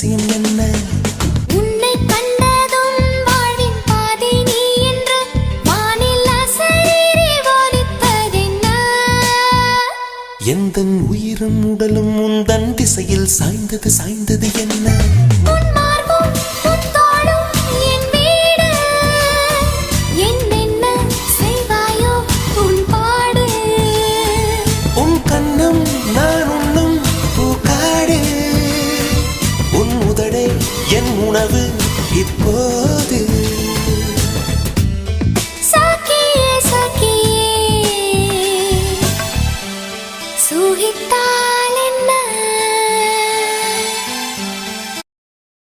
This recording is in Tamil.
ரகசியம் என்ன? உன்னை கண்டதும் வாழ்வின் பாதை நீ என்று வானில் அசரீரி வாலிப்பதென்ன? எந்தன் உயிரும் உடலும் உந்தன் திசையில் சாய்ந்தது சாய்ந்தது என்ன? உன் மார்பும் உன் தோளும் என் வீடு. என்னென்ன செய்வாயோ உன் பாடு. உன் கண்ணம் நான் உண்ணும் பூக்காடு. உன் உதடே என் உணவு இப்போது.